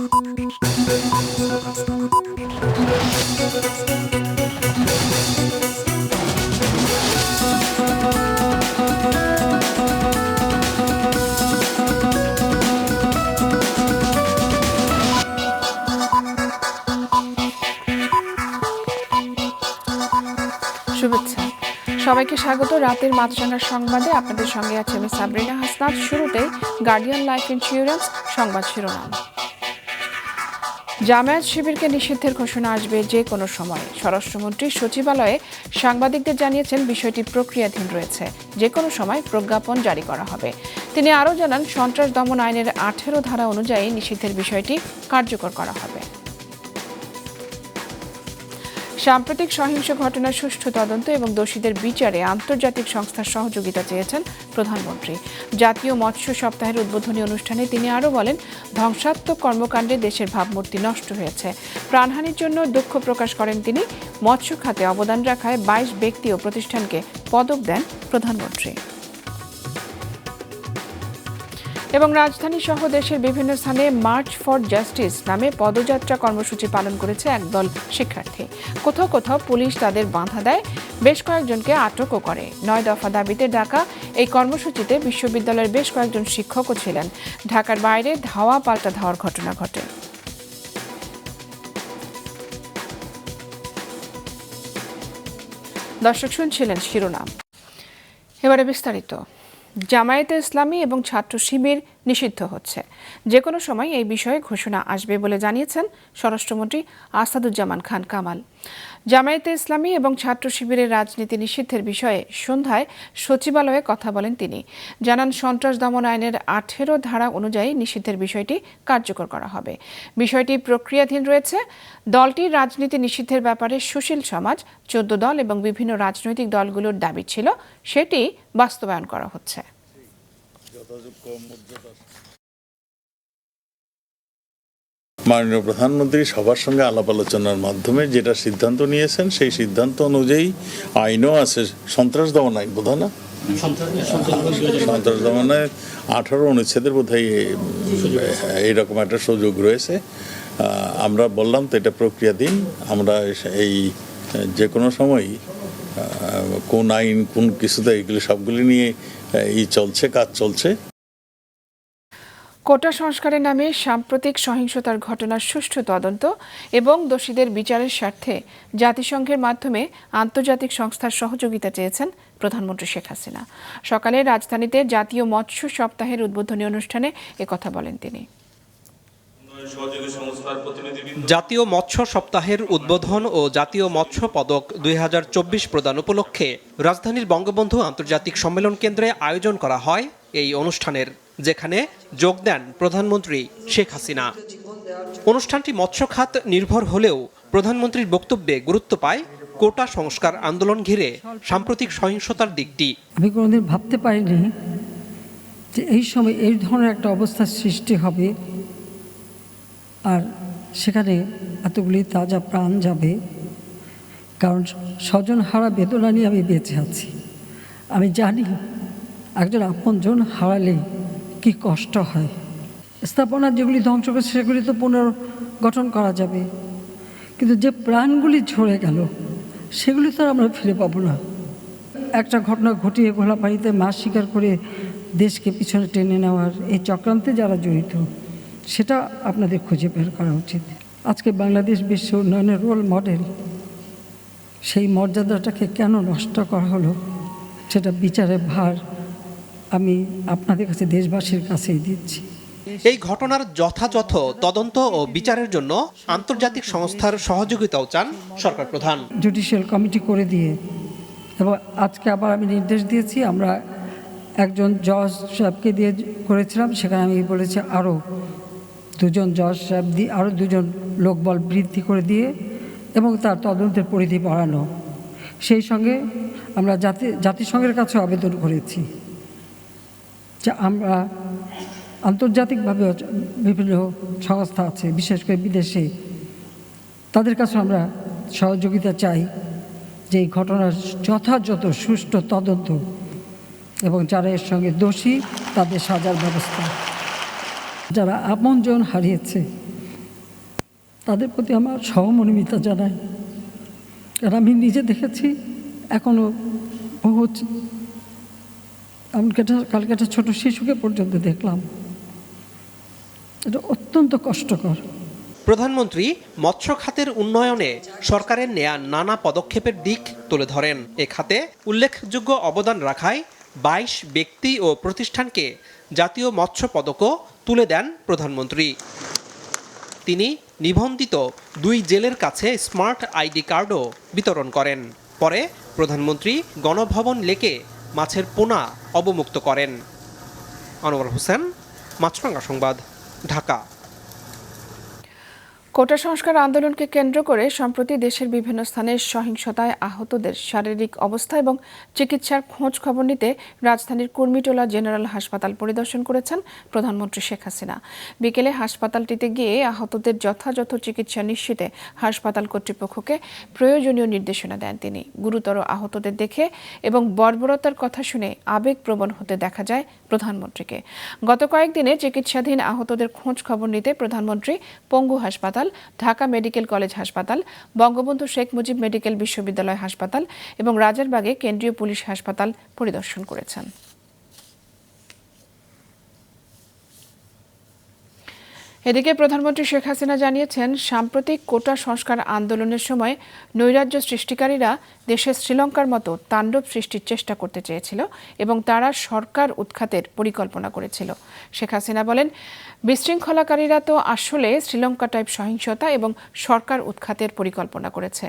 শুভেচ্ছা সবাইকে স্বাগত রাতের মাছরাঙার সংবাদে আপনাদের সঙ্গে আছে আমি সাবরিনা হাসনাত। শুরুতেই গার্ডিয়ান লাইফ ইন্স্যুরেন্স সংবাদ শিরোনাম। জামায়াত শিবিরকে নিষিদ্ধের ঘোষণা আসবে যে কোনো সময়। স্বরাষ্ট্রমন্ত্রী সচিবালয়ে সাংবাদিকদের জানিয়েছেন বিষয়টি প্রক্রিয়াধীন রয়েছে, যে কোনো সময় প্রজ্ঞাপন জারি করা হবে। তিনি আরও জানান, সন্ত্রাস দমন আইনের 18 ধারা অনুযায়ী নিষিদ্ধের বিষয়টি কার্যকর করা হবে। সাম্প্রতিক সহিংস ঘটনার সুষ্ঠু তদন্ত এবং দোষীদের বিচারে আন্তর্জাতিক সংস্থার সহযোগিতা চেয়েছেন প্রধানমন্ত্রী। জাতীয় মৎস্য সপ্তাহের উদ্বোধনী অনুষ্ঠানে তিনি আরও বলেন, ধ্বংসাত্মক কর্মকাণ্ডে দেশের ভাবমূর্তি নষ্ট হয়েছে। প্রাণহানির জন্য দুঃখ প্রকাশ করেন তিনি। মৎস্য খাতে অবদান রাখায় 22 ব্যক্তি ও প্রতিষ্ঠানকে পদক দেন প্রধানমন্ত্রী। এবং রাজধানী সহ দেশের বিভিন্ন স্থানে মার্চ ফর জাস্টিস নামে পদযাত্রা কর্মসূচি পালন করেছে একদল শিক্ষার্থী। কোথাও কোথাও পুলিশ তাদের বাধা দেয়, বেশ কয়েকজনকে আটকও করে। 9 দফা দাবিতে ডাকা এই কর্মসূচিতে বিশ্ববিদ্যালয়ের বেশ কয়েকজন শিক্ষকও ছিলেন। ঢাকার বাইরে ধাওয়া পাল্টা ধাওয়ার ঘটনা ঘটে। দর্শক শুনছিলেন শিরোনাম, এবারে বিস্তারিত। জামায়াতে ইসলামী এবং ছাত্র শিবির নিষিদ্ধ হচ্ছে, যে কোনো সময় এই বিষয়ে ঘোষণা আসবে বলে জানিয়েছেন স্বরাষ্ট্রমন্ত্রী আসাদুজ্জামান খান কামাল। জামায়াতে ইসলামী এবং ছাত্র শিবিরের রাজনীতি নিষিদ্ধের বিষয়ে সন্ধ্যায় সচিবালয়ে কথা বলেন তিনি। জানান, সন্ত্রাস দমন আইনের 18 ধারা অনুযায়ী নিষিদ্ধের বিষয়টি কার্যকর করা হবে। বিষয়টি প্রক্রিয়াধীন রয়েছে। দলটির রাজনীতি নিষিদ্ধের ব্যাপারে সুশীল সমাজ, 14 দল এবং বিভিন্ন রাজনৈতিক দলগুলোর দাবি ছিল, সেটি বাস্তবায়ন করা হচ্ছে। মাননীয় প্রধানমন্ত্রী সবার সঙ্গে আলাপ আলোচনার মাধ্যমে যেটা সিদ্ধান্ত নিয়েছেন, সেই সিদ্ধান্ত অনুযায়ী আইনও আছে, সন্ত্রাস দমন আইন বোধ না, সন্ত্রাস দমনের 18 অনুচ্ছেদের বোধহয় এইরকম একটা সুযোগ রয়েছে। আমরা বললাম তো এটা প্রক্রিয়াধীন। আমরা এই যে কোনো সময় কোন আইন কোন কিছুতে এগুলি সবগুলি নিয়ে কাজ চলছে। কোটা সংস্কারের নামে সাম্প্রতিক সহিংসতার ঘটনার সুষ্ঠু তদন্ত এবং দোষীদের বিচারের স্বার্থে জাতিসংঘের মাধ্যমে আন্তর্জাতিক সংস্থার সহযোগিতা চেয়েছেন প্রধানমন্ত্রী শেখ হাসিনা। সকালে রাজধানীতে জাতীয় মৎস্য সপ্তাহের উদ্বোধনী অনুষ্ঠানে একথা বলেন তিনি। জাতীয় মৎস্য সপ্তাহের উদ্বোধন ও জাতীয় মৎস্য পদক 2024 প্রদান উপলক্ষে রাজধানীর বঙ্গবন্ধু আন্তর্জাতিক সম্মেলন কেন্দ্রে আয়োজন করা হয় এই অনুষ্ঠানের, যেখানে যোগ দেন প্রধানমন্ত্রী শেখ হাসিনা। অনুষ্ঠানটি মৎস্য খাত নির্ভর হলেও প্রধানমন্ত্রীর বক্তব্যে গুরুত্ব পায় কোটা সংস্কার আন্দোলন ঘিরে সাম্প্রতিক সহিংসতার দিকটি। আমি কোনোদিন ভাবতে পারিনি যে এই সময় এই ধরনের একটা অবস্থার সৃষ্টি হবে, আর সেখানে এতগুলি তাজা প্রাণ যাবে। কারণ স্বজন হারা বেদনা নিয়ে আমি বেঁচে আছি। আমি জানি একজন আপনজন হারালে কি কষ্ট হয়। স্থাপনা যেগুলি ধ্বংস করে সেগুলি তো পুনর্গঠন করা যাবে, কিন্তু যে প্রাণগুলি ঝরে গেল সেগুলি তো আমরা ফিরে পাবো না। একটা ঘটনা ঘটিয়ে ঘোলাপানিতে মাছ শিকার করে দেশকে পিছনে টেনে নেওয়ার এই চক্রান্তে যারা জড়িত, সেটা আপনাদের খুঁজে বের করা উচিত। আজকে বাংলাদেশ বিশ্ব উন্নয়নের রোল মডেল, সেই মর্যাদাটাকে কেন নষ্ট করা হলো, সেটা বিচারের ভার আমি আপনাদের কাছে, দেশবাসীর কাছেই দিচ্ছি। এই ঘটনার যথাযথ তদন্ত ও বিচারের জন্য আন্তর্জাতিক সংস্থার সহযোগিতাও চান সরকার প্রধান। জুডিশিয়াল কমিটি করে দিয়ে, এবং আজকে আবার আমি নির্দেশ দিয়েছি, আমরা একজন জজ সাহেবকে দিয়ে করেছিলাম, সেখানে আমি বলেছি আরও 2জন জজ সাহেব দিয়ে, আরও 2জন লোকবল বৃদ্ধি করে দিয়ে এবং তার তদন্তের পরিধি বাড়ানো। সেই সঙ্গে আমরা জাতিসংঘের কাছে আবেদন করেছি যে আমরা আন্তর্জাতিকভাবে বিভিন্ন সংস্থা আছে, বিশেষ করে বিদেশে, তাদের কাছে আমরা সহযোগিতা চাই যে এই ঘটনার যথাযথ সুষ্ঠু তদন্ত এবং যারা এর সঙ্গে দোষী তাদের সাজার ব্যবস্থা। যারা আপনজন হারিয়েছে তাদের প্রতি আমার সহমর্মিতা জানাই। কারণ আমি নিজে দেখেছি, এখনও বহু, এমনকি কালকে একটা ছোটো শিশুকে পর্যন্ত দেখলাম। এটা অত্যন্ত কষ্টকর। প্রধানমন্ত্রী মৎস্য খাতের উন্নয়নে সরকারের নেয়া নানা পদক্ষেপের দিক তুলে ধরেন। এ খাতে উল্লেখযোগ্য অবদান রাখায় 22 ব্যক্তি ও প্রতিষ্ঠানকে জাতীয় মৎস্য পদকও তুলে দেন প্রধানমন্ত্রী। তিনি নিবন্ধিত 2 জেলের কাছে স্মার্ট আইডি কার্ডও বিতরণ করেন। পরে প্রধানমন্ত্রী গণভবন লেকে মাছের পোনা অবমুক্ত করেন। আনোয়ার হোসেন, মাছরাঙা সংবাদ, ঢাকা। কোটা সংস্কার আন্দোলনকে কেন্দ্র করে সম্প্রতি দেশের বিভিন্ন স্থানে সহিংসতায় আহতদের শারীরিক অবস্থা এবং চিকিৎসার খোঁজ খবর নিতে রাজধানীর কুর্মিটোলা জেনারেল হাসপাতাল পরিদর্শন করেছেন প্রধানমন্ত্রী শেখ হাসিনা। বিকেলে হাসপাতালটিতে গিয়ে আহতদের যথাযথ চিকিৎসা নিশ্চিতে হাসপাতাল কর্তৃপক্ষকে প্রয়োজনীয় নির্দেশনা দেন তিনি। গুরুতর আহতদের দেখে এবং বর্বরতার কথা শুনে আবেগপ্রবণ হতে দেখা যায় প্রধানমন্ত্রীকে। গত কয়েকদিনে চিকিৎসাধীন আহতদের খোঁজ খবর নিতে প্রধানমন্ত্রী পঙ্গু হাসপাতাল, ঢাকা মেডিকেল কলেজ হাসপাতাল, বঙ্গবন্ধু শেখ মুজিব মেডিকেল বিশ্ববিদ্যালয় হাসপাতাল এবং রাজারবাগে কেন্দ্রীয় পুলিশ হাসপাতাল পরিদর্শন করেছেন। এদিকে প্রধানমন্ত্রী শেখ হাসিনা জানিয়েছেন, সাম্প্রতিক কোটা সংস্কার আন্দোলনের সময় নৈরাজ্য সৃষ্টিকারীরা দেশে শ্রীলঙ্কার মতো তাণ্ডব সৃষ্টির চেষ্টা করতে চেয়েছিল এবং তারা সরকার উৎখাতের পরিকল্পনা করেছিল। শেখ হাসিনা বলেন, বিশৃঙ্খলাকারীরা তো আসলে শ্রীলঙ্কা টাইপ সহিংসতা এবং সরকার উৎখাতের পরিকল্পনা করেছে।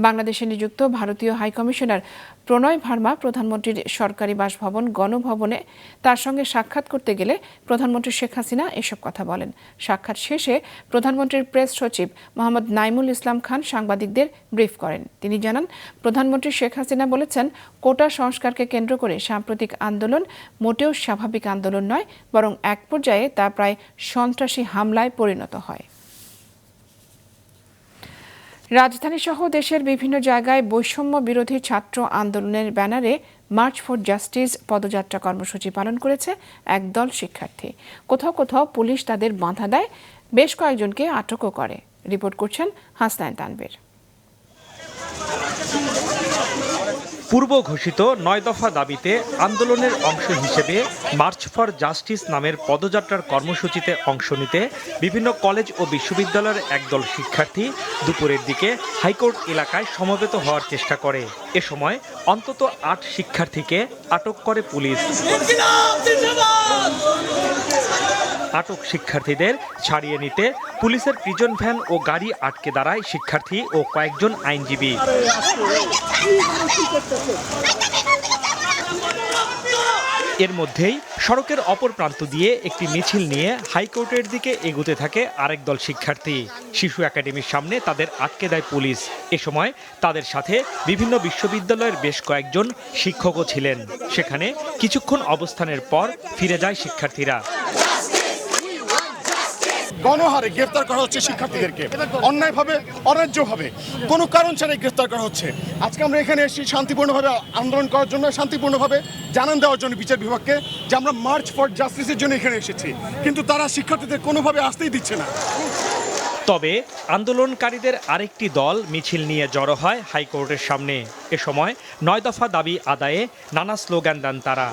বাংলাদেশে নিযুক্ত ভারতীয় হাইকমিশনার প্রণয় ভার্মা প্রধানমন্ত্রীর সরকারি বাসভবন গণভবনে তার সঙ্গে সাক্ষাৎ করতে গেলে প্রধানমন্ত্রী শেখ হাসিনা এসব কথা বলেন। সাক্ষাৎ শেষে প্রধানমন্ত্রীর প্রেস সচিব মোহাম্মদ নাইমুল ইসলাম খান সাংবাদিকদের ব্রিফ করেন। তিনি জানান, প্রধানমন্ত্রী শেখ হাসিনা বলেছেন, কোটা সংস্কারকে কেন্দ্র করে সাম্প্রতিক আন্দোলন মোটেও স্বাভাবিক আন্দোলন নয়, বরং এক পর্যায়ে তা প্রায় সন্ত্রাসী হামলায় পরিণত হয়। রাজধানীসহ দেশের বিভিন্ন জায়গায় বৈষম্য বিরোধী ছাত্র আন্দোলনের ব্যানারে মার্চ ফর জাস্টিস পদযাত্রা কর্মসূচি পালন করেছে একদল শিক্ষার্থী। কোথাও কোথাও পুলিশ তাদের বাধা দেয়, বেশ কয়েকজনকে আটকও করে। রিপোর্ট করছেন হাসনাইন তানভীর। পূর্ব ঘোষিত 9 দফা দাবিতে আন্দোলনের অংশ হিসেবে মার্চ ফর জাস্টিস নামের পদযাত্রার কর্মসূচিতে অংশ নিতে বিভিন্ন কলেজ ও বিশ্ববিদ্যালয়ের একদল শিক্ষার্থী দুপুরের দিকে হাইকোর্ট এলাকায় সমবেত হওয়ার চেষ্টা করে। এ সময় অন্তত 8 শিক্ষার্থীকে আটক করে পুলিশ। আটক শিক্ষার্থীদের ছাড়িয়ে নিতে পুলিশের প্রিজন ভ্যান ও গাড়ি আটকে দাঁড়ায় শিক্ষার্থী ও কয়েকজন আইনজীবী। এর মধ্যেই সড়কের অপর প্রান্ত দিয়ে একটি মিছিল নিয়ে হাইকোর্টের দিকে এগোতে থাকে আরেক দল শিক্ষার্থী। শিশু একাডেমির সামনে তাদের আটকে দেয় পুলিশ। এ সময় তাদের সাথে বিভিন্ন বিশ্ববিদ্যালয়ের বেশ কয়েকজন শিক্ষকও ছিলেন। সেখানে কিছুক্ষণ অবস্থানের পর ফিরে যায় শিক্ষার্থীরা। গণহারে গ্রেফতার করা হচ্ছে শিক্ষার্থীদেরকে, অন্যায়ভাবে অন্যায্যভাবে কোনো কারণ ছাড়াই গ্রেফতার করা হচ্ছে। আজকে আমরা এখানে এসেছি শান্তিপূর্ণভাবে আন্দোলন করার জন্য, শান্তিপূর্ণভাবে জানান দেওয়ার জন্য বিচার বিভাগকে যে আমরা মার্চ ফর জাস্টিসের জন্য এখানে এসেছি, কিন্তু তারা শিক্ষার্থীদের কোনোভাবে আসতেই দিচ্ছে না। তবে আন্দোলনকারীদের আরেকটি দল মিছিল নিয়ে জড়ো হয় হাইকোর্টের সামনে। এ সময় 9 দফা দাবি আদায়ে নানা স্লোগান দেন তারা।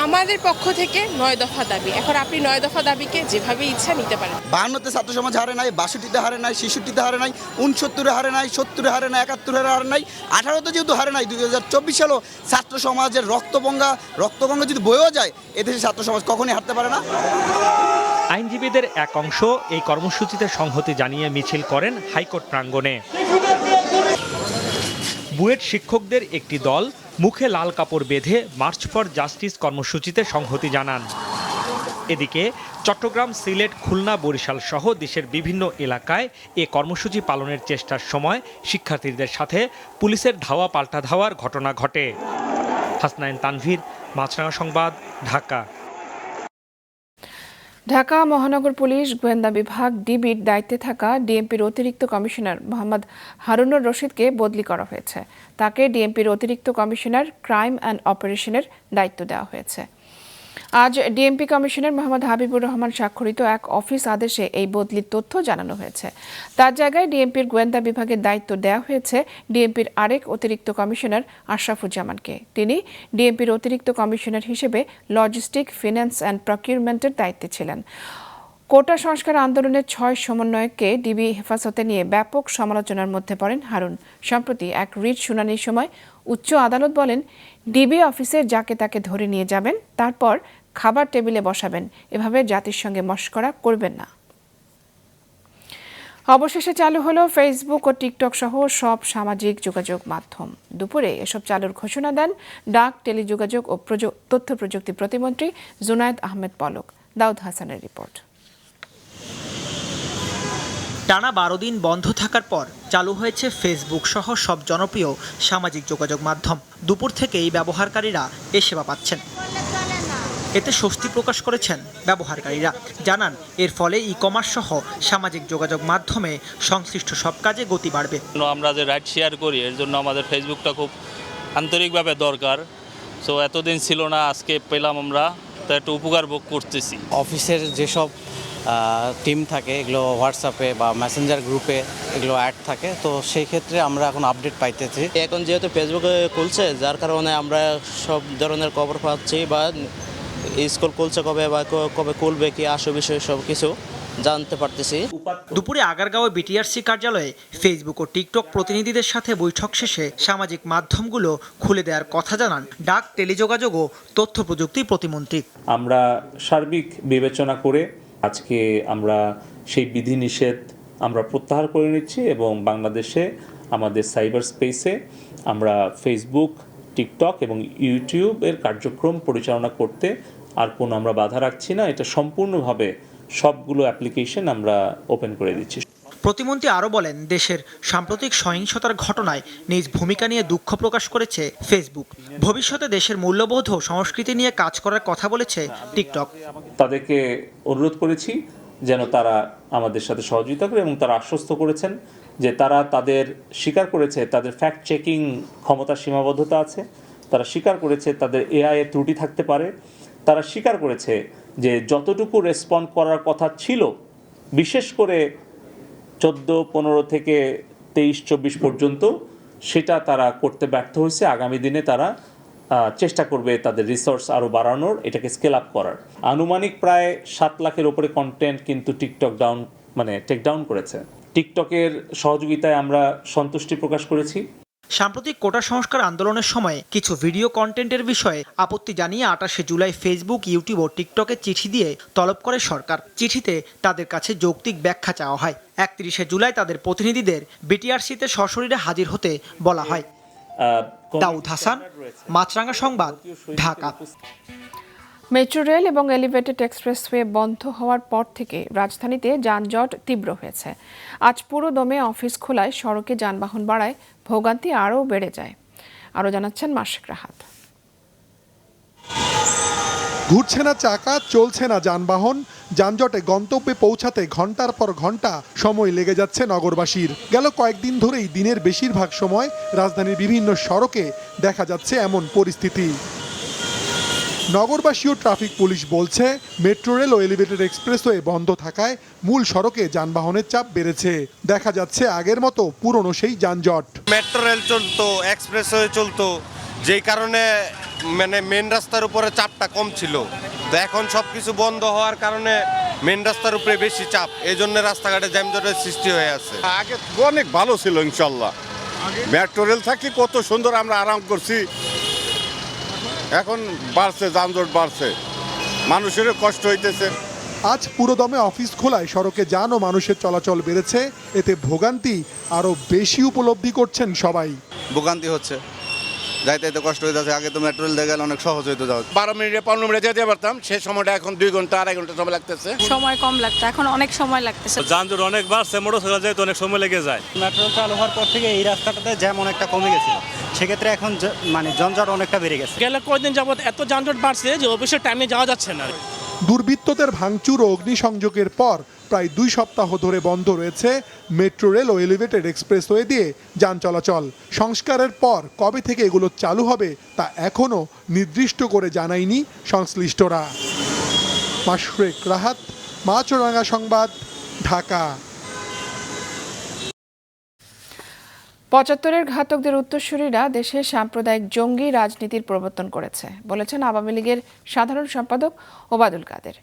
আমাদের পক্ষ থেকে 9 দফা দাবি। এখন আপনি 9 দফা দাবিকে যেভাবে ইচ্ছা নিতে পারেন। 52তে ছাত্র সমাজ হারে নাই, 62তে হারে নাই, 66তে হারে নাই, 69-এ হারে নাই, 70-এ হারে নাই, 71-এ হারে নাই, 18-তে যেহেতু হারে নাই, 2024 সালেও ছাত্র সমাজের রক্তগঙ্গা যদি বয়েও যায়, এদেশে ছাত্র সমাজ কখনই হারতে পারে না। আইনজীবীদের এক অংশ এই কর্মসূচিতে সংহতি জানিয়ে মিছিল করেন হাইকোর্ট প্রাঙ্গণে। বুয়েট শিক্ষকদের একটি দল মুখে লাল কাপড় বেঁধে মার্চ ফর জাস্টিস কর্মসূচিতে সংহতি জানান। এদিকে চট্টগ্রাম, সিলেট, খুলনা, বরিশাল সহ দেশের বিভিন্ন এলাকায় এ কর্মসূচি পালনের চেষ্টার সময় শিক্ষার্থীদের সাথে পুলিশের ধাওয়া পাল্টা ধাওয়ার ঘটনা ঘটে। হাসনাইন তানভীর, মাছরাঙা সংবাদ, ঢাকা। ঢাকা মহানগর পুলিশ গোয়েন্দা বিভাগ ডিবির দায়িত্বে থাকা ডিএমপির অতিরিক্ত কমিশনার মোহাম্মদ হারুনুর রশিদকে বদলি করা হয়েছে। তাকে ডিএমপির অতিরিক্ত কমিশনার ক্রাইম অ্যান্ড অপারেশনের দায়িত্ব দেওয়া হয়েছে। আজ ডিএমপি কমিশনার মোহাম্মদ হাবিবুর রহমান স্বাক্ষরিত এক অফিস আদেশে এই বদলির তথ্য জানানো হয়েছে। তার জায়গায় ডিএমপির গোয়েন্দা বিভাগের দায়িত্ব দেওয়া হয়েছে ডিএমপির আরেক অতিরিক্ত কমিশনার আশরাফুজ্জামানকে। তিনি ডিএমপির অতিরিক্ত কমিশনার হিসেবে লজিস্টিক, ফিন্যান্স অ্যান্ড প্রকিউরমেন্টের দায়িত্বে ছিলেন। কোটা সংস্কার আন্দোলনের 6 সমন্বয়ককে ডিবি হেফাজতে নিয়ে ব্যাপক সমালোচনার মধ্যে পড়েন হারুন। সম্প্রতি এক রিট শুনানির সময় উচ্চ আদালত বলেন, ডিবি অফিসে যাকে তাকে ধরে নিয়ে যাবেন, তারপর খাবার টেবিলে বসাবেন, এভাবে জাতির সঙ্গে মশকরা করবেন না। অবশেষে চালু হলো ফেসবুক ও টিকটক সহ সব সামাজিক যোগাযোগ মাধ্যম। দুপুরে এসব চালুর ঘোষণা দেন ডাক, টেলিযোগাযোগ ও তথ্য প্রযুক্তি প্রতিমন্ত্রী জুনায়েদ আহমেদ পলক। দাউদ হাসানের রিপোর্ট। টানা 12 দিন বন্ধ থাকার পর চালু হয়েছে ফেসবুক সহ সব জনপ্রিয় সামাজিক যোগাযোগ মাধ্যম। দুপুর থেকেই ব্যবহারকারীরা এ সেবা পাচ্ছেন। এতে স্বস্তি প্রকাশ করেছেন ব্যবহারকারীরা। জানান, এর ফলে ই-কমার্স সহ সামাজিক যোগাযোগ মাধ্যমে সংশ্লিষ্ট সব কাজে গতি বাড়বে। আমরা যে রাইড শেয়ার করি, এর জন্য আমাদের ফেসবুকটা খুব আন্তরিকভাবে দরকার। সো এতদিন ছিল না, আজকে পেলাম আমরা, তো একটু উপকার ভোগ করতেছি। অফিসের যেসব টিম থাকে, এগুলো হোয়াটসঅ্যাপে বা মেসেঞ্জার গ্রুপে এগুলো অ্যাড থাকে, তো সেই ক্ষেত্রে আমরা এখন আপডেট পাইতেছি। এখন যেহেতু ফেসবুকে খুলছে, যার কারণে আমরা সব ধরনের খবর পাচ্ছি, বা স্কুল খুলছে কবে বা কবে খুলবে, কি আসে বিষয়ে সব কিছু জানতে পারতেছি। দুপুরে আগারগাঁও বিটিআরসি কার্যালয়ে ফেসবুক ও টিকটক প্রতিনিধিদের সাথে বৈঠক শেষে সামাজিক মাধ্যমগুলো খুলে দেওয়ার কথা জানান ডাক, টেলিযোগাযোগ ও তথ্য প্রযুক্তি প্রতিমন্ত্রী। আমরা সার্বিক বিবেচনা করে আজকে আমরা সেই বিধিনিষেধ আমরা প্রত্যাহার করে নিচ্ছি এবং বাংলাদেশে আমাদের সাইবার স্পেসে আমরা ফেসবুক, টিকটক এবং ইউটিউবের কার্যক্রম পরিচালনা করতে আর কোনো আমরা বাধা রাখছি না। এটা সম্পূর্ণভাবে সবগুলো অ্যাপ্লিকেশন আমরা ওপেন করে দিচ্ছি। প্রতিমন্ত্রী আরও বলেন, দেশের সাম্প্রতিক সহিংসতার ঘটনায় নিজ ভূমিকা নিয়ে দুঃখ প্রকাশ করেছে ফেসবুক। ভবিষ্যতে দেশের মূল্যবোধ ও সংস্কৃতি নিয়ে কাজ করার কথা বলেছে টিকটক। তাদেরকে অনুরোধ করেছি যেন তারা আমাদের সাথে সহযোগিতা করে, এবং তারা আশ্বস্ত করেছেন যে তারা স্বীকার করেছে তাদের ফ্যাক্ট চেকিং ক্ষমতার সীমাবদ্ধতা আছে, তারা স্বীকার করেছে তাদের এআই এর ত্রুটি থাকতে পারে, তারা স্বীকার করেছে যে যতটুকু রেসপন্ড করার কথা ছিল, বিশেষ করে 14, 15 থেকে 23, 24 পর্যন্ত, সেটা তারা করতে ব্যর্থ হয়েছে। আগামী দিনে তারা চেষ্টা করবে তাদের রিসোর্স আরও বাড়ানোর, এটাকে স্কেল আপ করার। আনুমানিক প্রায় 7 লাখের ওপরে কন্টেন্ট কিন্তু টিকটক টেক ডাউন করেছে। টিকটকের সহযোগিতায় আমরা সন্তুষ্টি প্রকাশ করেছি। সাম্প্রতিক কোটা সংস্কার আন্দোলনের সময় কিছু ভিডিও কন্টেন্টের বিষয়ে আপত্তি জানিয়ে 28শে জুলাই ফেসবুক, ইউটিউব ও টিকটকে চিঠি দিয়ে তলব করে সরকার। চিঠিতে তাদের কাছে যৌক্তিক ব্যাখ্যা চাওয়া হয়। 31শে জুলাই তাদের প্রতিনিধিদের বিটিআরসিতে সশরীরে হাজির হতে বলা হয়। দাউদ হাসান, মাছরাঙা সংবাদ, ঢাকা। মেট্রো রেল এবং এলিভেটেড এক্সপ্রেসওয়ে বন্ধ হওয়ার পর থেকে রাজধানীতে যানজট তীব্র হয়েছে। আজ পুরো দমে অফিস খোলায় সড়কে যানবাহন বাড়ায় ভোগান্তি আরও বেড়ে যায়। আরও জানাচ্ছেন মাসিক রাহাত। ঘুরছে না চাকা, চলছে না যানবাহন, যানজটে গন্তব্যে পৌঁছাতে ঘন্টার পর ঘন্টা সময় লেগে যাচ্ছে নগরবাসীর। গেল কয়েকদিন ধরেই দিনের বেশিরভাগ সময় রাজধানীর বিভিন্ন সড়কে দেখা যাচ্ছে এমন পরিস্থিতি। নগরবাসী ও ট্রাফিক পুলিশ বলছে, মেট্রো রেল ও এলিভেটেড এক্সপ্রেসওয়ে বন্ধ থাকায় মূল সড়কে যানবাহনের চাপ বেড়েছে। দেখা যাচ্ছে আগের মতো পুরনো সেই যানজট। মেট্রো রেল চলতো, এক্সপ্রেসওয়ে চলতো, যেই কারণে মেন রাস্তার উপরে চাপটা কম ছিল। তো এখন সব কিছু বন্ধ হওয়ার কারণে মেন রাস্তার উপরে বেশি চাপ, এই জন্য রাস্তাঘাটে যানজটের সৃষ্টি হয়ে আছে। আগে অনেক ভালো ছিল, ইনশাল্লাহ মেট্রো রেল থাকি কত সুন্দর আমরা আরাম করছি। এখন বাড়ছে, যানজট বাড়ছে, মানুষেরও কষ্ট হইতেছে। আজ পুরোদমে অফিস খোলায় সড়কে যান ও মানুষের চলাচল বেড়েছে। এতে ভোগান্তি আরও বেশি উপলব্ধি করছেন সবাই। ভোগান্তি হচ্ছে, যাইতে এত কষ্ট হইতেছে। আগে তো মেট্রো রেল দিয়ে গেলে অনেক সহজ হইতো যাওয়া। 12 মিনিটে 15 মিনিটে যেতে পারতাম, সেই সময়টা এখন 2 ঘন্টা 2.5 ঘন্টা সময় লাগতেছে। সময় কম লাগতো, এখন অনেক সময় লাগতেছে। যানজট অনেক বাড়ছে, মোটরসাইকেল যেতে অনেক সময় লেগে যায়। মেট্রো চালু হওয়ার পর থেকে এই রাস্তাটাতে জ্যাম অনেকটা কমে গেছিল, সেক্ষেত্রে এখন যানজট অনেকটা বেড়ে গেছে। গেলে কয়েকদিন যাবত এত যানজট বাড়ছে যে অফিসের টাইমে যাওয়া যাচ্ছে না। দুর্বৃত্তদের ভাঙচুর ও অগ্নিসংযোগের পর প্রায় 2 সপ্তাহ ধরে বন্ধ রয়েছে মেট্রো রেল ও এলিভেটেড এক্সপ্রেসওয়ে দিয়ে যান চলাচল। সংস্কারের পর কবে থেকে এগুলো চালু হবে তা এখনও নির্দিষ্ট করে জানায়নি সংশ্লিষ্টরা। মাশরেক রাহাত, মাছরাঙা সংবাদ, ঢাকা। 75-এর ঘাতকদের উত্তরসূরিরা দেশে সাম্প্রদায়িক জঙ্গি রাজনীতির প্রবর্তন করেছে বলেছেন আওয়ামী লীগের সাধারণ সম্পাদক ওবায়দুল কাদের।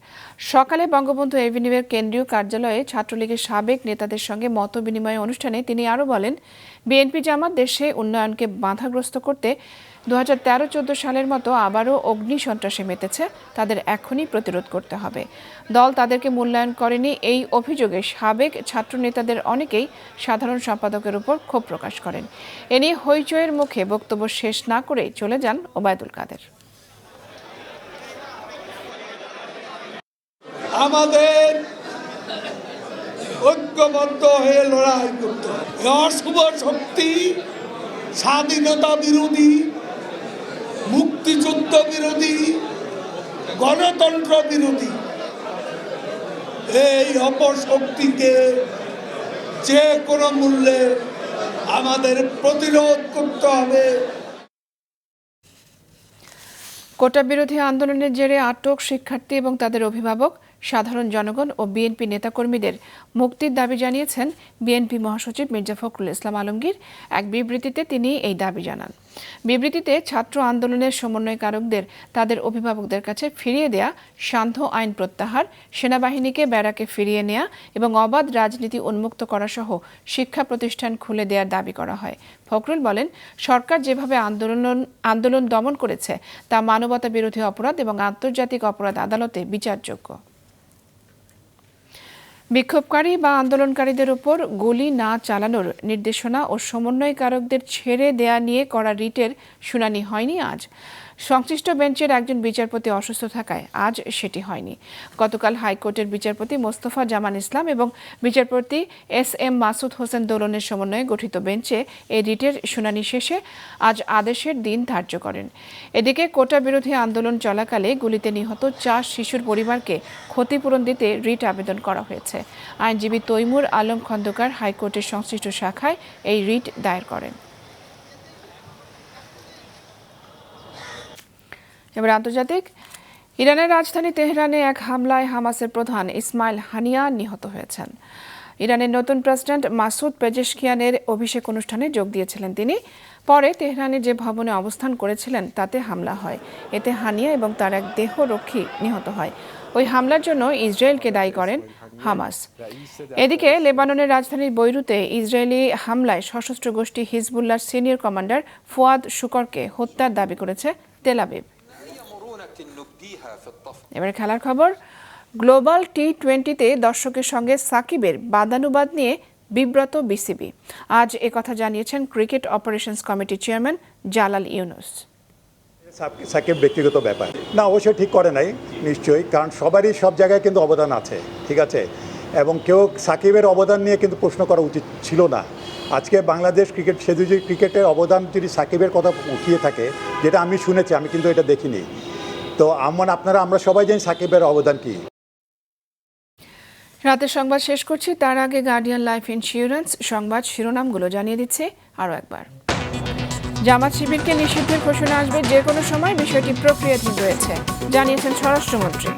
সকালে বঙ্গবন্ধু এভিনিউয়ের কেন্দ্রীয় কার্যালয়ে ছাত্রলীগের সাবেক নেতাদের সঙ্গে মত বিনিময় অনুষ্ঠানে তিনি আরও বলেন, বিএনপি জামাত দেশে উন্নয়নকে বাধাগ্রস্ত করতে 2013-14 সালের মতো আবারও অগ্নি সন্ত্রাসে মেতেছে, তাদের এখনই প্রতিরোধ করতে হবে। দল তাদেরকে মূল্যায়ন করেনি এই অভিযোগে সাবেক ছাত্র নেতাদের অনেকেই সাধারণ সম্পাদকের উপর ক্ষোভ প্রকাশ করেন। এ নিয়ে হইচইয়ের মুখে বক্তব্য শেষ না করেই চলে যান ওবায়দুল কাদের। আমাদের ঐক্যবদ্ধ হয়ে লড়াই করতে হবে। অশুভ শক্তি, স্বাধীনতা বিরোধী, মুক্তিযুদ্ধ বিরোধী, গণতন্ত্র বিরোধী এই অপশক্তিকে যে কোনো মূল্যে আমাদের প্রতিরোধ করতে হবে। কোটা বিরোধী আন্দোলনের জেরে আটক শিক্ষার্থী এবং তাদের অভিভাবক, সাধারণ জনগণ ও বিএনপি নেতাকর্মীদের মুক্তির দাবি জানিয়েছেন বিএনপি মহাসচিব মির্জা ফখরুল ইসলাম আলমগীর। এক বিবৃতিতে তিনি এই দাবি জানান। বিবৃতিতে ছাত্র আন্দোলনের সমন্বয়কারকদের তাদের অভিভাবকদের কাছে ফিরিয়ে দেয়া, সান্ধ্য আইন প্রত্যাহার, সেনাবাহিনীকে ব্যারাকে ফিরিয়ে নেয়া এবং অবাধ রাজনীতি উন্মুক্ত করা সহ শিক্ষা প্রতিষ্ঠান খুলে দেওয়ার দাবি করা হয়। ফখরুল বলেন, সরকার যেভাবে আন্দোলন দমন করেছে তা মানবতা বিরোধী অপরাধ এবং আন্তর্জাতিক অপরাধ আদালতে বিচারযোগ্য। বিক্ষোভকারী বা আন্দোলনকারীদের উপর গুলি না চালানোর নির্দেশনা ও সমন্বয়কারকদের ছেড়ে দেয়া নিয়ে করা রিটের শুনানি হয়নি আজ। সংশ্লিষ্ট বেঞ্চের একজন বিচারপতি অসুস্থ থাকায় আজ সেটি হয়নি। গতকাল হাইকোর্টের বিচারপতি মোস্তফা জামান ইসলাম এবং বিচারপতি SM মাসুদ হোসেন দোলনের সমন্বয়ে গঠিত বেঞ্চে এই রিটের শুনানি শেষে আজ আদেশের দিন ধার্য করেন। এদিকে কোটা বিরোধী আন্দোলন চলাকালে গুলিতে নিহত 4 শিশুর পরিবারকে ক্ষতিপূরণ দিতে রিট আবেদন করা হয়েছে। আইনজীবী তৈমুর আলম খন্দকার হাইকোর্টের সংশ্লিষ্ট শাখায় এই রিট দায়ের করেন। এবার আন্তর্জাতিক। ইরানের রাজধানী তেহরানে এক হামলায় হামাসের প্রধান ইসমাইল হানিয়া নিহত হয়েছেন। ইরানের নতুন প্রেসিডেন্ট মাসুদ পেজেশকিয়ানের অভিষেক অনুষ্ঠানে যোগ দিয়েছিলেন তিনি। পরে তেহরানে যে ভবনে অবস্থান করেছিলেন তাতে হামলা হয়। এতে হানিয়া এবং তার এক দেহরক্ষী নিহত হয়। ওই হামলার জন্য ইসরায়েলকে দায়ী করেন হামাস। এদিকে লেবাননের রাজধানীর বৈরুতে ইসরায়েলি হামলায় সশস্ত্র গোষ্ঠী হিজবুল্লাহর সিনিয়র কমান্ডার ফুয়াদ শুকরকে হত্যার দাবি করেছে তেল আবিব। এবার খেলার খবর। গ্লোবাল T20-তে দর্শকের সঙ্গে সাকিবের বাদানুবাদ নিয়ে বিব্রত বিসিবি। আজ একথা জানিয়েছেন ক্রিকেট অপারেশনস কমিটির চেয়ারম্যান জালাল ইউনুস। সাকিব ব্যক্তিগত ব্যাপার না, অবশ্যই ঠিক করে নাই নিশ্চয়ই, কারণ সবারই সব জায়গায় কিন্তু অবদান আছে, ঠিক আছে, এবং কেউ সাকিবের অবদান নিয়ে কিন্তু প্রশ্ন করা উচিত ছিল না। আজকে বাংলাদেশ ক্রিকেট ক্রিকেটের অবদান যদি সাকিবের কথা উঠিয়ে থাকে, যেটা আমি শুনেছি, আমি কিন্তু এটা দেখিনি, তো আমরা সবাই জানি সাকিবের অবদান কি। রাতের সংবাদ শেষ করছি, তার আগে গার্ডিয়ান লাইফ ইন্স্যুরেন্স সংবাদ শিরোনামগুলো জানিয়ে দিচ্ছে আরও একবার। জামাত শিবিরকে নিষিদ্ধের ঘোষণা আসবে যে কোনো সময়, বিষয়টি প্রক্রিয়াধীন রয়েছে জানিয়েছেন স্বরাষ্ট্রমন্ত্রী।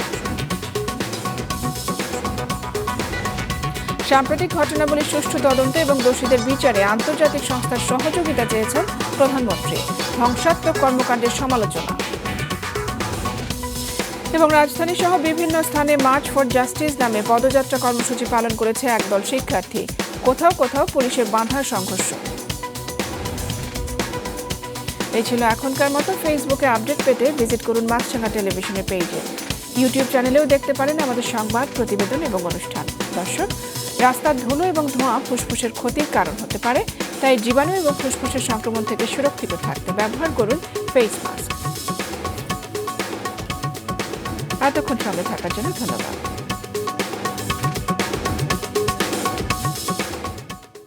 সাম্প্রতিক ঘটনাবলীর সুষ্ঠু তদন্ত এবং দোষীদের বিচারে আন্তর্জাতিক সংস্থার সহযোগিতা চেয়েছেন প্রধানমন্ত্রী। ধ্বংসাত্মক কর্মকাণ্ডের সমালোচনা। এবং রাজধানী সহ বিভিন্ন স্থানে মার্চ ফর জাস্টিস নামে পদযাত্রা কর্মসূচি পালন করেছে একদল শিক্ষার্থী। কোথাও কোথাও পুলিশের বাঁধা সংঘর্ষ। এই ছিল এখনকার মতো। ফেসবুকে আপডেট পেতে ভিজিট করুন মাছরাঙা টেলিভিশনের পেজে। ইউটিউব চ্যানেলেও দেখতে পারেন আমাদের সংবাদ, প্রতিবেদন এবং অনুষ্ঠান। দর্শক, রাস্তার ধুলো এবং ধোঁয়া ফুসফুসের ক্ষতির কারণ হতে পারে, তাই জীবাণু এবং ফুসফুসের সংক্রমণ থেকে সুরক্ষিত থাকতে ব্যবহার করুন ফেস মাস্ক। এতক্ষণ সঙ্গে থাকার জন্য ধন্যবাদ।